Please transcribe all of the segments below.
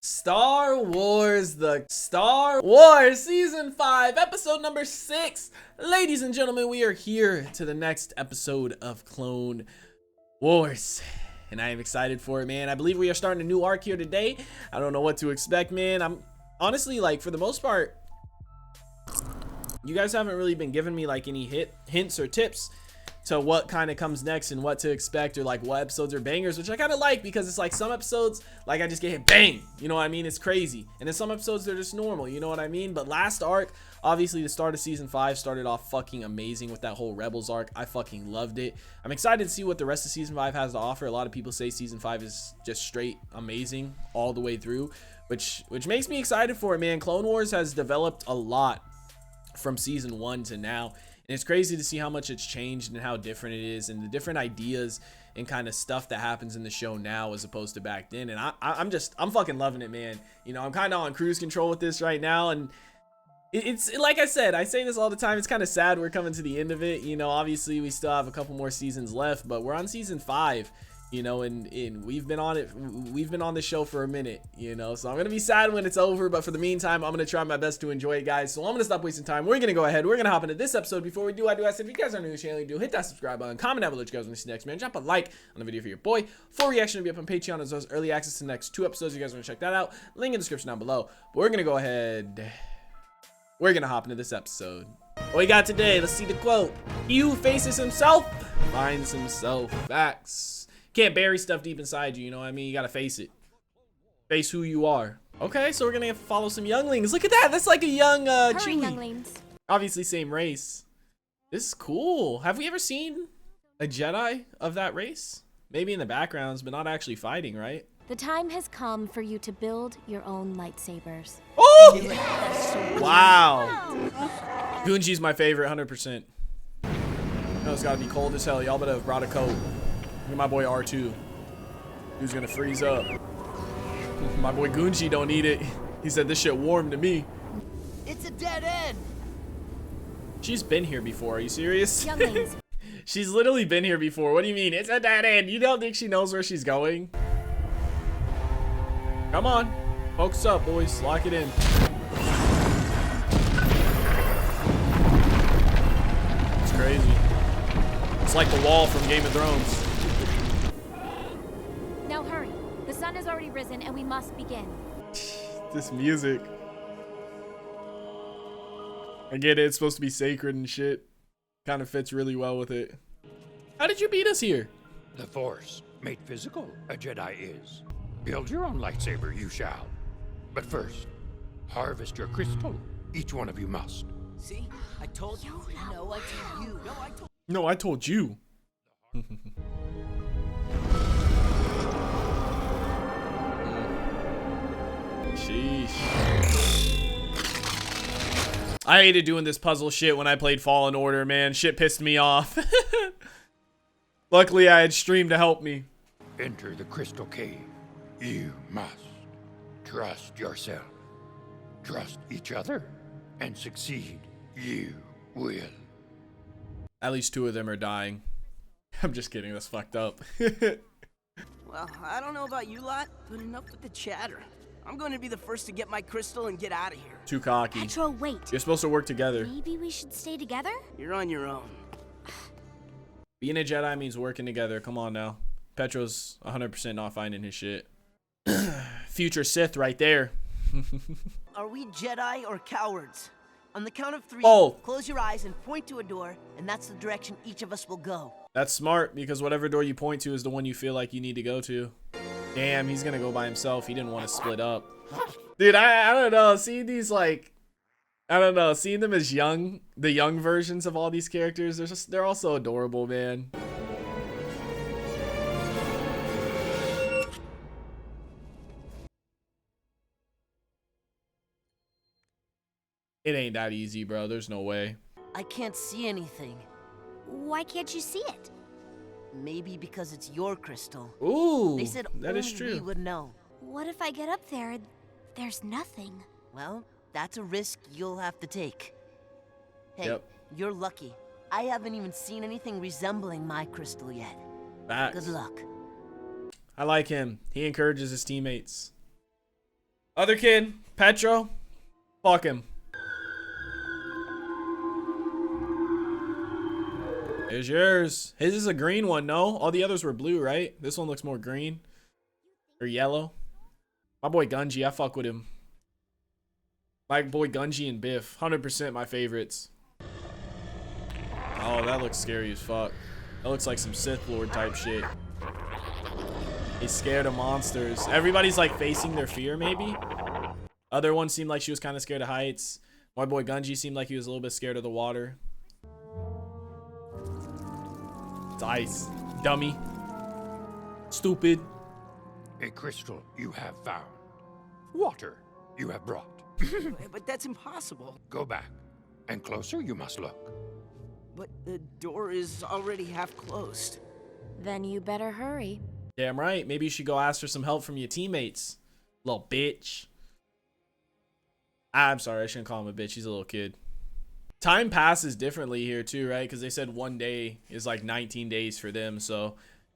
Star Wars, the Star Wars Season 5, episode number 6. Ladies and gentlemen, we are here to the next episode of Clone Wars. And I am excited for it, man. I believe we are starting a new arc here today. I don't know what to expect, man. I'm honestly, like, for the most part, you guys haven't really been giving me, like, any hints or tips to what kind of comes next and what to expect, or like what episodes are bangers, which I kind of like, because it's like some episodes like I just get hit bang, you know what I mean? It's crazy. And then some episodes they're just normal, you know what I mean? But last arc, obviously the start of season 5 started off fucking amazing with that whole Rebels arc. I fucking loved it. I'm excited to see what the rest of season 5 has to offer. A lot of people say season 5 is just straight amazing all the way through, which makes me excited for it, man. Clone Wars has developed a lot from season 1 to now. And it's crazy to see how much it's changed and how different it is, and the different ideas and kind of stuff that happens in the show now as opposed to back then. And I'm fucking loving it, man. You know, I'm kind of on cruise control with this right now, and it's like I said, I say this all the time, it's kind of sad we're coming to the end of it. You know, obviously we still have a couple more seasons left, but we're on season 5. You know, and we've been on this show for a minute, you know, so I'm gonna be sad when it's over, but for the meantime, I'm gonna try my best to enjoy it, guys. So I'm gonna stop wasting time. We're gonna go ahead, we're gonna hop into this episode. Before we do, I do ask, if you guys are new to the channel, you do hit that subscribe button, comment down below what you guys want to see next, man. Drop a like on the video for your boy. Full reaction will be up on Patreon, as well as early access to the next 2 episodes. You guys want to check that out, link in the description down below. But we're gonna go ahead, we're gonna hop into this episode. What we got today? Let's see the quote. He who faces himself finds himself. Facts. Can't bury stuff deep inside you, you know what I mean? You gotta face it. Face who you are. Okay, so we're gonna follow some younglings. Look at that, that's like a young Chewie. Younglings. Obviously same race. This is cool. Have we ever seen a Jedi of that race? Maybe in the backgrounds, but not actually fighting, right? The time has come for you to build your own lightsabers. Oh! Wow. Gunji's my favorite, 100%. You know it's gotta be cold as hell. Y'all better have brought a coat. Look at my boy R2. Who's gonna freeze up. My boy Gunji don't need it. He said this shit warm to me. It's a dead end. She's been here before. Are you serious? Younglings. She's literally been here before. What do you mean? It's a dead end. You don't think she knows where she's going? Come on. Focus up, boys. Lock it in. It's crazy. It's like the wall from Game of Thrones. Now hurry. The sun has already risen and we must begin. This music. I get it. It's supposed to be sacred and shit. Kind of fits really well with it. How did you beat us here? The Force, made physical, a Jedi is. Build your own lightsaber, you shall. But first, harvest your crystal. Each one of you must. See? I told you. No, I told you. No, I told No, I told you. Sheesh. I hated doing this puzzle shit when I played Fallen Order, man. Shit pissed me off. Luckily, I had stream to help me. Enter the crystal cave. You must trust yourself. Trust each other and succeed. You will. At least 2 of them are dying. I'm just kidding. That's fucked up. Well, I don't know about you lot, but enough with the chatter. I'm going to be the first to get my crystal and get out of here. Too cocky. Petro, wait. You're supposed to work together. Maybe we should stay together? You're on your own. Being a Jedi means working together. Come on now. Petro's 100% not finding his shit. Future Sith right there. Are we Jedi or cowards? On the count of 3, close your eyes and point to a door, and that's the direction each of us will go. That's smart, because whatever door you point to is the one you feel like you need to go to. Damn, he's gonna go by himself. He didn't want to split up. Dude, I don't know. Seeing these, like, I don't know. Seeing them as young, the young versions of all these characters, they're all so adorable, man. It ain't that easy, bro. There's no way. I can't see anything. Why can't you see it? Maybe because it's your crystal. Ooh, They said that only is true. we would know. What if I get up there and there's nothing? Well, that's a risk you'll have to take. Hey, Yep. you're lucky. I haven't even seen anything resembling my crystal yet. Facts. Good luck. I like him. He encourages his teammates. Other kid, Petro. Fuck him. Here's yours. His is a green one, no? All the others were blue, right? This one looks more green. Or yellow. My boy Gunji, I fuck with him. My boy Gunji and Biff. 100% my favorites. Oh, that looks scary as fuck. That looks like some Sith Lord type shit. He's scared of monsters. Everybody's like facing their fear, maybe? Other one seemed like she was kind of scared of heights. My boy Gunji seemed like he was a little bit scared of the water. It's ice. Dummy. Stupid. A crystal you have found. Water you have brought. But that's impossible. Go back, and closer you must look. But the door is already half closed. Then you better hurry. Damn right. Maybe you should go ask for some help from your teammates. Little bitch. I'm sorry, I shouldn't call him a bitch. He's a little kid. Time passes differently here too, right? Because they said 1 day is like 19 days for them. So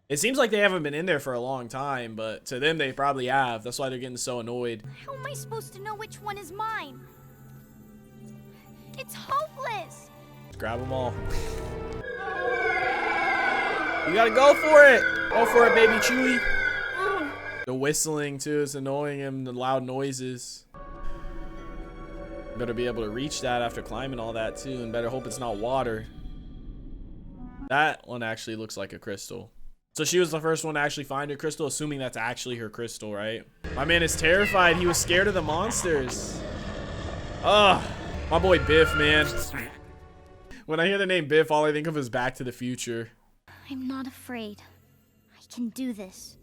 it seems like they haven't been in there for a long time, but to them they probably have. That's why they're getting so annoyed. How am I supposed to know which one is mine? It's hopeless. Just grab them all. You gotta go for it. Go for it, baby Chewie. The whistling too is annoying him. The loud noises. Better be able to reach that after climbing all that too, and better hope it's not water. That one actually looks like a crystal. So she was the first one to actually find her crystal, assuming that's actually her crystal, right? My man is terrified. He was scared of the monsters. Ugh. My boy Biff, man. When I hear the name Biff, all I think of is Back to the Future. I'm not afraid. I can do this.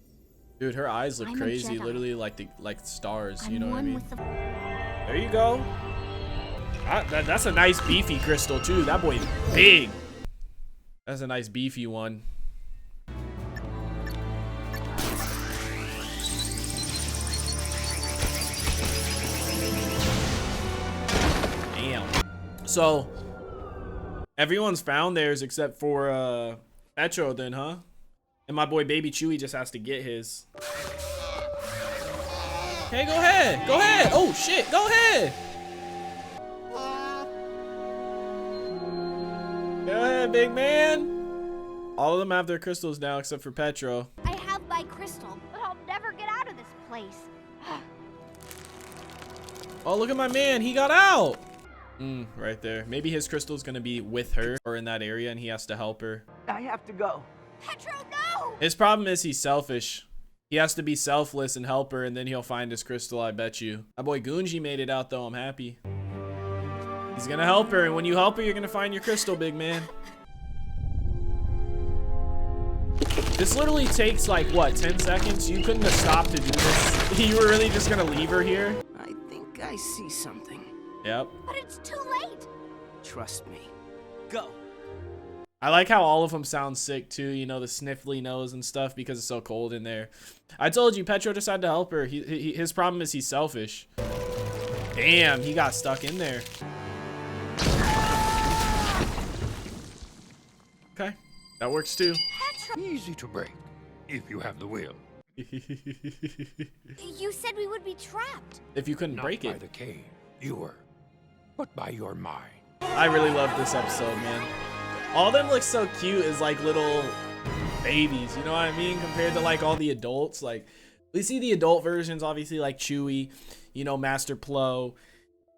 Dude, her eyes look I'm a crazy, Jedi. literally like stars. You I'm know what I one mean? with the... There you go. That's a nice beefy crystal too. That boy's big. That's a nice beefy one. Damn. So everyone's found theirs except for Petro then, huh? And my boy Baby Chewie just has to get his. Okay, go ahead. Go ahead. Oh shit, go ahead. Go ahead, big man. All of them have their crystals now except for Petro. I have my crystal, but I'll never get out of this place. Oh, look at my man. He got out. Right there. Maybe his crystal's gonna be with her or in that area and he has to help her. I have to go. Petro, no! His problem is he's selfish. He has to be selfless and help her and then he'll find his crystal, I bet you. My boy Gunji made it out though. I'm happy. He's gonna help her, and when you help her, you're gonna find your crystal, big man. This literally takes like, what, 10 seconds? You couldn't have stopped to do this. You were really just gonna leave her here? I think I see something. Yep. But it's too late. Trust me. Go. I like how all of them sound sick too, you know, the sniffly nose and stuff because it's so cold in there. I told you, Petro decided to help her. His problem is he's selfish. Damn, he got stuck in there. Okay, that works too. Easy to break, if you have the will. You said we would be trapped. If you couldn't Not break by it. the cave, you were, but by your mind. I really love this episode, man. All of them look so cute as like little babies, you know what I mean? Compared to like all the adults. Like we see the adult versions, obviously, like Chewie, you know, Master Plo,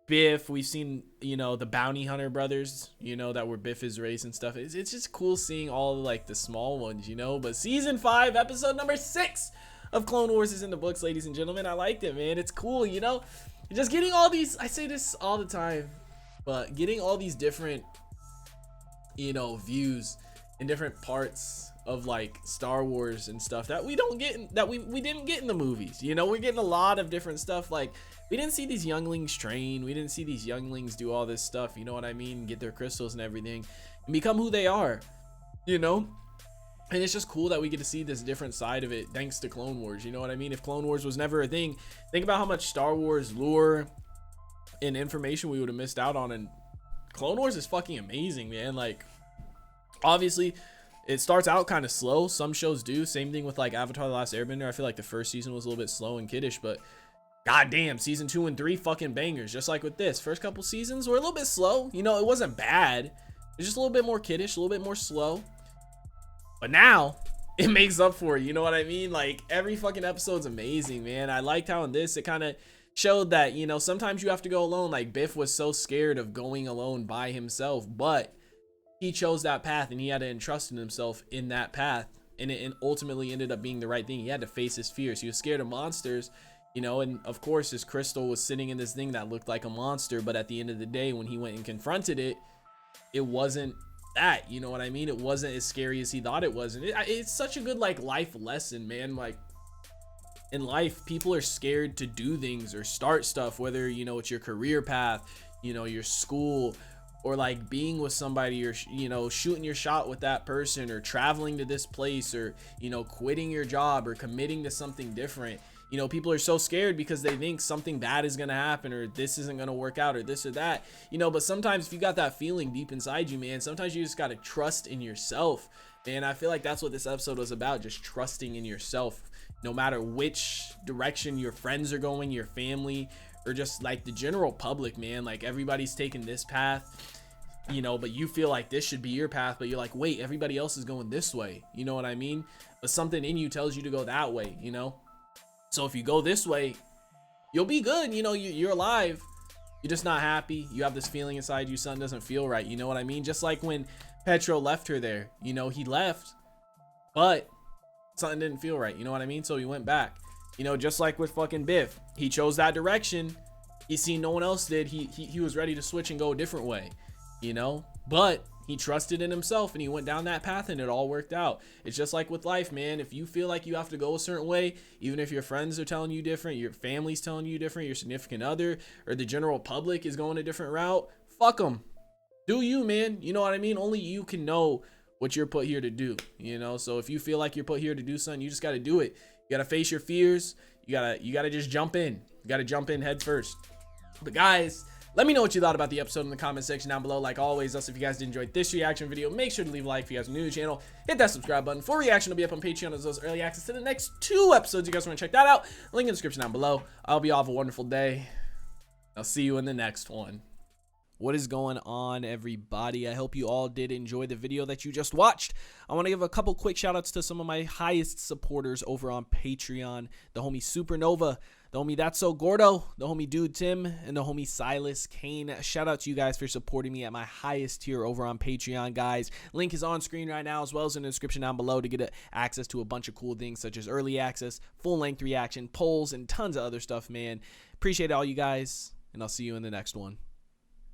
Biff. We've seen, you know, the Bounty Hunter brothers, you know, that were Biff's race and stuff. It's just cool seeing all like the small ones, you know. But season 5, episode number 6 of Clone Wars is in the books, ladies and gentlemen. I liked it, man. It's cool, you know. Just getting all these, I say this all the time, but getting all these different, you know, views in different parts of like Star Wars and stuff that we don't get in, that we didn't get in the movies. You know, we're getting a lot of different stuff. Like we didn't see these younglings train, we didn't see these younglings do all this stuff, you know what I mean, get their crystals and everything and become who they are, you know. And it's just cool that we get to see this different side of it thanks to Clone Wars, you know what I mean. If Clone Wars was never a thing, think about how much Star Wars lore and information we would have missed out on. And Clone Wars is fucking amazing, man. Like obviously it starts out kind of slow, some shows do, same thing with like Avatar: The Last Airbender. I feel like the first season was a little bit slow and kiddish, but goddamn, season 2 and 3 fucking bangers. Just like with this, first couple seasons were a little bit slow. You know, it wasn't bad. It's just a little bit more kiddish, a little bit more slow. But now it makes up for it. You know what I mean? Like, every fucking episode's amazing, man. I liked how in this it kind of showed that, you know, sometimes you have to go alone. Like, Biff was so scared of going alone by himself, but he chose that path and he had to entrust in himself in that path. And it ultimately ended up being the right thing. He had to face his fears. He was scared of monsters, you know, and of course his crystal was sitting in this thing that looked like a monster. But at the end of the day, when he went and confronted it, it wasn't that, you know what I mean? It wasn't as scary as he thought it was. And it's such a good, like, life lesson, man. Like, in life, people are scared to do things or start stuff, whether, you know, it's your career path, you know, your school, or like being with somebody, or, you know, shooting your shot with that person, or traveling to this place, or, you know, quitting your job, or committing to something different. You know, people are so scared because they think something bad is going to happen, or this isn't going to work out, or this or that, you know. But sometimes if you got that feeling deep inside you, man, sometimes you just got to trust in yourself. And I feel like that's what this episode was about, just trusting in yourself. No matter which direction your friends are going, your family, or just like the general public, man, like everybody's taking this path, you know, but you feel like this should be your path, but you're like, wait, everybody else is going this way. You know what I mean? But something in you tells you to go that way, you know? So if you go this way, you'll be good. You know, you're alive. You're just not happy. You have this feeling inside you, something doesn't feel right. You know what I mean? Just like when Petro left her there, you know, he left, but something didn't feel right. You know what I mean? So he went back. You know, just like with fucking Biff, he chose that direction. He seen no one else did. He was ready to switch and go a different way, you know, but he trusted in himself and he went down that path and it all worked out. It's just like with life, man. If you feel like you have to go a certain way, even if your friends are telling you different, your family's telling you different, your significant other or the general public is going a different route, fuck them. Do you, man? You know what I mean? Only you can know what you're put here to do, you know? So if you feel like you're put here to do something, you just got to do it. You got to face your fears. You got to just jump in. You got to jump in head first. But guys, let me know what you thought about the episode in the comment section down below. Like always, also, if you guys did enjoy this reaction video, make sure to leave a like. If you guys are new to the channel, hit that subscribe button. Full reaction will be up on Patreon as well as early access to the next 2 episodes. You guys want to check that out? Link in the description down below. I hope you all have a wonderful day. I'll see you in the next one. What is going on, everybody? I hope you all did enjoy the video that you just watched. I want to give a couple quick shout outs to some of my highest supporters over on Patreon. The homie Supernova, the homie That's So Gordo, the homie Dude Tim, and the homie Silas Kane. Shout out to you guys for supporting me at my highest tier over on Patreon, guys. Link is on screen right now as well as in the description down below to get access to a bunch of cool things such as early access, full-length reaction, polls, and tons of other stuff, man. Appreciate all you guys, and I'll see you in the next one.